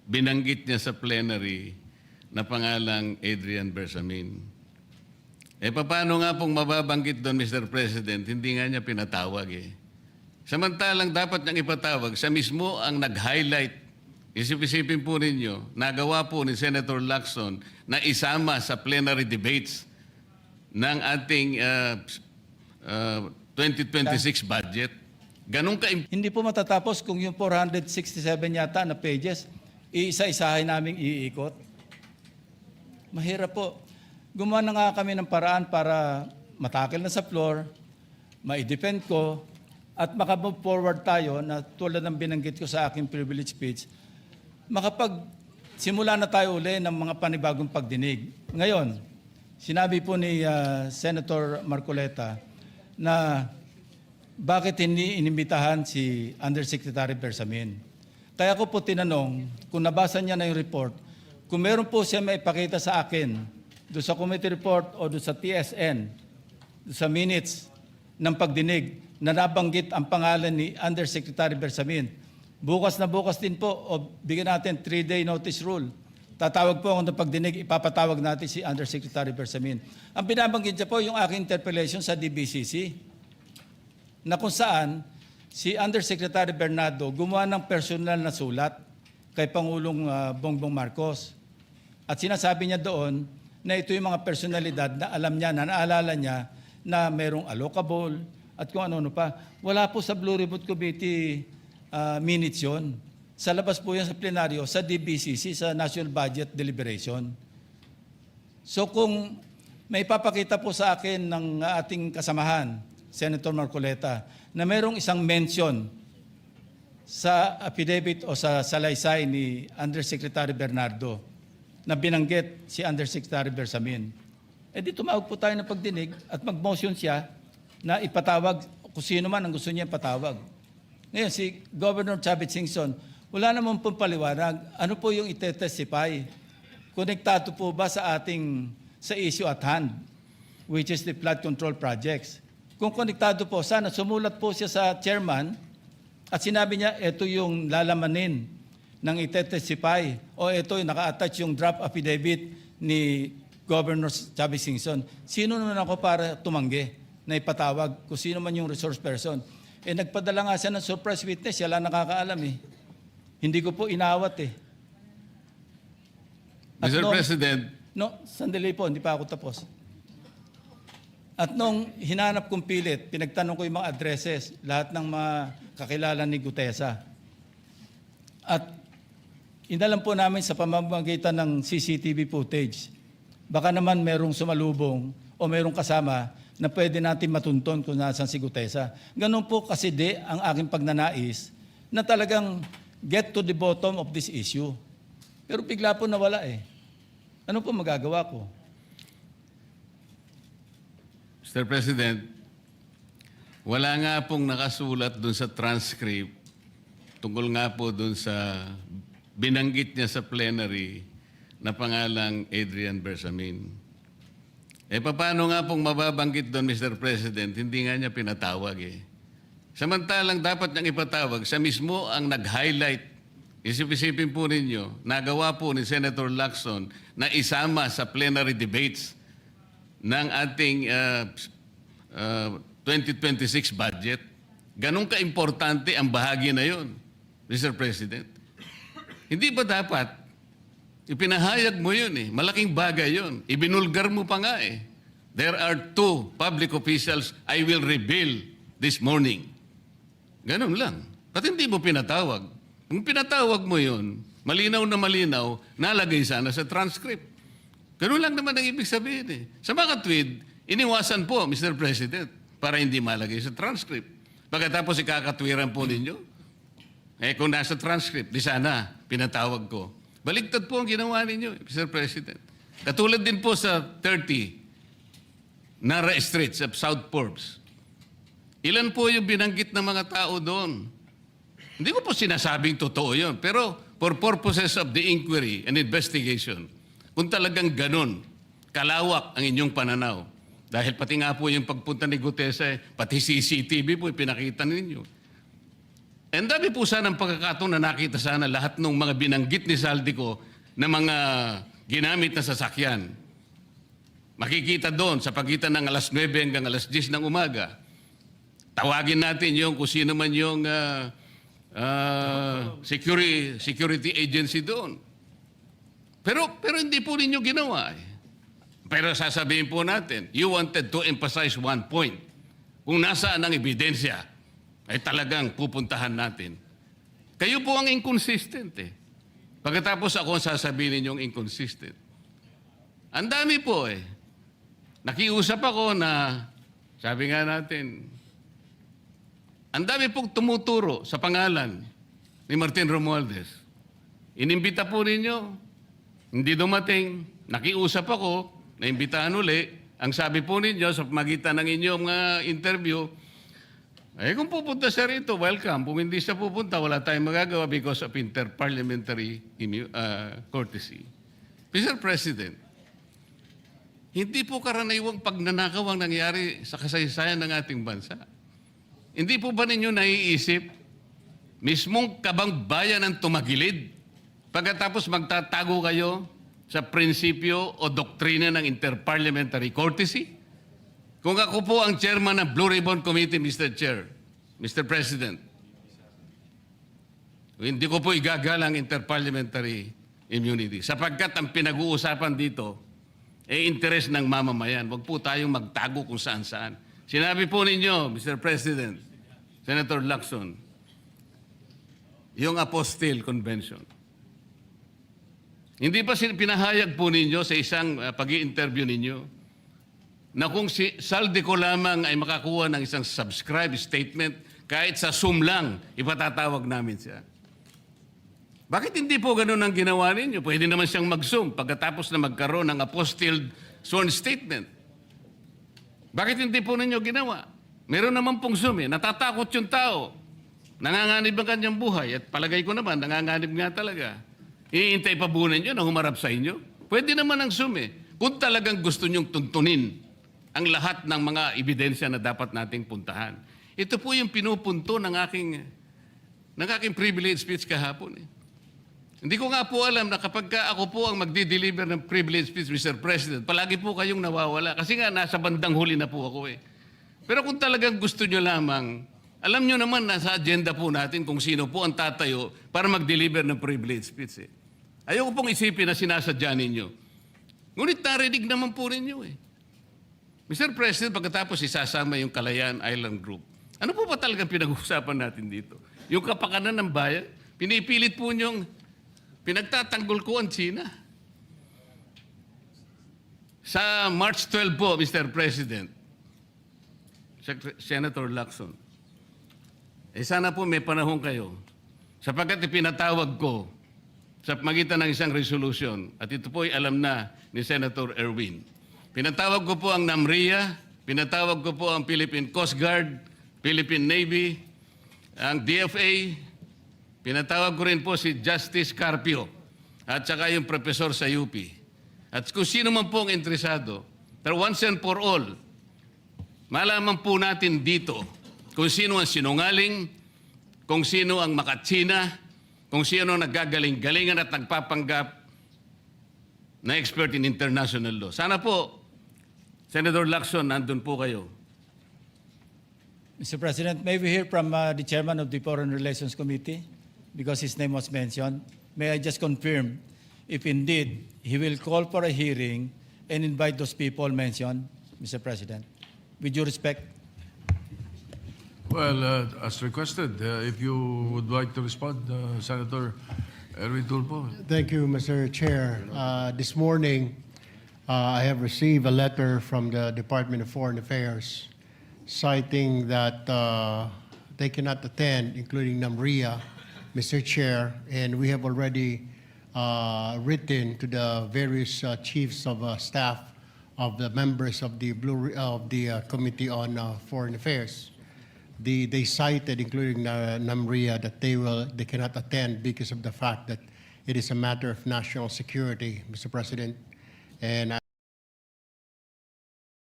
binanggit niya sa plenary na pangalang Adrian Bersamin. Paano nga pong mababanggit doon, Mr. President, hindi nga niya pinatawag eh. Samantalang dapat niyang ipatawag, siya mismo ang nag-highlight. Isip-isipin po ninyo, nagawa po ni Senator Lacson na isama sa plenary debates ng ating 2026 budget. Ganun ka. Hindi po matatapos kung yung 467 yata na pages, iisa-isahin namin iikot. Mahirap po. Gumawa na nga kami ng paraan para matakil na sa floor, ma-defend ko, at makamove forward tayo na tulad ng binanggit ko sa aking privilege speech, makapagsimula na tayo uli ng mga panibagong pagdinig. Ngayon, sinabi po ni Senator Marcoleta na bakit hindi inimbitahan si Undersecretary Bersamin. Kaya ko po tinanong, kung nabasa niya na yung report, kung meron po siya maipakita sa akin doon sa committee report o doon sa TSN, doon sa minutes ng pagdinig na nabanggit ang pangalan ni Undersecretary Bersamin. Bukas na bukas din po o bigyan natin 3-day notice rule. Tatawag po ako ng pagdinig, ipapatawag natin si Undersecretary Bersamin. Ang binabanggit niya po yung aking interpellation sa DBCC na kung saan si Undersecretary Bernardo gumawa ng personal na sulat kay Pangulong Bongbong Marcos. At sinasabi niya doon na ito yung mga personalidad na alam niya, na naalala niya na merong allocable at kung ano-ano pa. Wala po sa Blue Ribbon Committee minutes yun. Sa labas po yan sa plenaryo, sa DBCC, sa National Budget Deliberation. So kung may papakita po sa akin ng ating kasamahan, Senator Marcoleta, na merong isang mention sa affidavit o sa salaysay ni Undersecretary Bernardo na binanggit si Undersecretary Bersamin, di tumawag po tayo ng pagdinig at mag-motion siya na ipatawag kung sino man ang gusto niya ipatawag. Ngayon, si Governor Chavit Singson, wala naman pong paliwanag. Ano po yung ite-testify? Konektado po ba sa issue at hand, which is the flood control projects? Kung konektado po, sana sumulat po siya sa chairman at sinabi niya, ito yung lalamanin ng ite-testify o ito yung naka-attach yung draft affidavit ni Governor Chavit Singson. Sino naman ako para tumanggi na ipatawag kung sino man yung resource person? Nagpadala nga siya ng surprise witness, siya lang nakakaalam eh. Hindi ko po inawat eh. At Mr. President. Sandali po, hindi pa ako tapos. At nung hinanap kong pilit, pinagtanong ko yung mga addresses, lahat ng mga kakilala ni Gutesa. At inalam po namin sa pamamagitan ng CCTV footage, baka naman merong sumalubong o merong kasama na pwede natin matunton kung nasan si Gutesa. Ganun po kasi ang aking pagnanais na talagang get to the bottom of this issue. Pero bigla po nawala eh. Ano po magagawa ko? Mr. President, wala nga pong nakasulat dun sa transcript tungkol nga po dun sa binanggit niya sa plenary na pangalang Adrian Bersamin. Paano nga pong mababanggit doon, Mr. President, hindi nga niya pinatawag eh. Samantalang dapat niyang ipatawag, siya mismo ang nag-highlight. Isip-isipin po ninyo, nagawa po ni Senator Lacson na isama sa plenary debates ng ating 2026 budget. Ganun ka-importante ang bahagi na yun, Mr. President. Hindi ba dapat ipinahayag mo yun eh. Malaking bagay yun. Ibinulgar mo pa nga eh. There are 2 public officials I will reveal this morning. Ganun lang. Ba't hindi mo pinatawag? Kung pinatawag mo yun, malinaw na malinaw, nalagay sana sa transcript. Ganun lang naman ang ibig sabihin eh. Sa mga tweet, iniwasan po, Mr. President, para hindi malagay sa transcript. Pagkatapos ikakatwiran po ninyo, kung nasa transcript, di sana pinatawag ko. Baligtad po ang ginawa ninyo, Mr. President. Katulad din po sa 30 Nara Streets of South Forbes. Ilan po yung binanggit ng mga tao doon? Hindi ko po sinasabing totoo yun, pero for purposes of the inquiry and investigation, kung talagang ganun, kalawak ang inyong pananaw, dahil pati nga po yung pagpunta ni Gutesa, pati CCTV po, pinakita ninyo. And dami po sana ng pagkakataon na nakita sana lahat ng mga binanggit ni Saldico na mga ginamit na sasakyan. Makikita doon sa pagitan ng alas 9 hanggang alas 10 ng umaga. Tawagin natin yung kung sino man yung security agency doon. Pero hindi po ninyo ginawa. Pero sasabihin po natin, you wanted to emphasize one point. Kung nasaan ang ebidensya, ay talagang pupuntahan natin. Kayo po ang inconsistent eh. Pagkatapos ako ang sasabihin ninyong inconsistent. Ang dami po eh. Nakiusap ako na, sabi nga natin, ang dami pong tumuturo sa pangalan ni Martin Romualdez. Inimbita po ninyo, hindi dumating, nakiusap ako, naimbitahan uli. Ang sabi po ninyo sa magitan ng inyong interview, kung pupunta siya rito, welcome. Kung hindi siya pupunta, wala tayong magagawa because of interparliamentary courtesy. Mr. President, hindi po karaniwang pagnanakaw ang nangyari sa kasaysayan ng ating bansa. Hindi po ba ninyo naiisip, mismong kabang bayan ang tumagilid, pagkatapos magtatago kayo sa prinsipyo o doktrina ng interparliamentary courtesy? Kung ako po ang chairman ng Blue Ribbon Committee, Mr. Chair, Mr. President, hindi ko po igagalang interparliamentary immunity sapagkat ang pinag-uusapan dito ay interes ng mamamayan. Huwag po tayong magtago kung saan-saan. Sinabi po ninyo, Mr. President, Senator Lacson, yung Apostille Convention. Hindi ba pinahayag po ninyo sa isang pag-i-interview ninyo na kung si Saldico lamang ay makakuha ng isang subscribe statement, kahit sa Zoom lang, ipatatawag namin siya? Bakit hindi po ganun ang ginawa ninyo? Pwede naman siyang mag-Zoom pagkatapos na magkaroon ng apostille sworn statement. Bakit hindi po ninyo ginawa? Meron naman pong Zoom eh. Natatakot yung tao. Nanganganib ang kanyang buhay. At palagay ko naman, nanganganib nga talaga. Iintay pa po ninyo na humarap sa inyo? Pwede naman ang Zoom eh. Kung talagang gusto nyong tuntunin ang lahat ng mga ebidensya na dapat nating puntahan. Ito po yung pinupunto ng aking privilege speech kahapon eh. Hindi ko nga po alam na kapag ako po ang magdi-deliver ng privilege speech, Mr. President, palagi po kayong nawawala. Kasi nga, nasa bandang huli na po ako eh. Pero kung talagang gusto nyo lamang, alam nyo naman nasa agenda po natin kung sino po ang tatayo para mag-deliver ng privilege speech eh. Ayoko pong isipin na sinasadya ninyo. Ngunit narinig naman po ninyo eh. Mr. President, pagkatapos isasama yung Kalayaan Island Group, ano po ba talagang pinag-uusapan natin dito? Yung kapakanan ng bayan, pinipilit po nyong pinagtatanggol ko ang China. Sa March 12 po, Mr. President, Senator Lacson, sana po may panahon kayo sapagkat ipinatawag ko sa magitan ng isang resolution at ito po ay alam na ni Senator Erwin. Pinatawag ko po ang NAMRIA, pinatawag ko po ang Philippine Coast Guard, Philippine Navy, ang DFA, pinatawag ko rin po si Justice Carpio at saka yung professor sa UP. At kung sino man po ang interesado, pero once and for all, malaman po natin dito kung sino ang sinungaling, kung sino ang makatsina, kung sino ang naggagaling-galingan at nagpapanggap na expert in international law. Sana po, Senator Lacson, nandun po kayo. Mr. President, may we hear from the chairman of the Foreign Relations Committee? Because his name was mentioned. May I just confirm if indeed he will call for a hearing and invite those people mentioned, Mr. President? With due respect. Well, as requested, if you would like to respond, Senator Erwin Tulfo. Thank you, Mr. Chair. This morning, I have received a letter from the Department of Foreign Affairs citing that they cannot attend, including NAMRIA, Mr. Chair, and we have already written to the various chiefs of staff of the members of the Committee on Foreign Affairs. They cited, including NAMRIA, that they cannot attend because of the fact that it is a matter of national security, Mr. President. And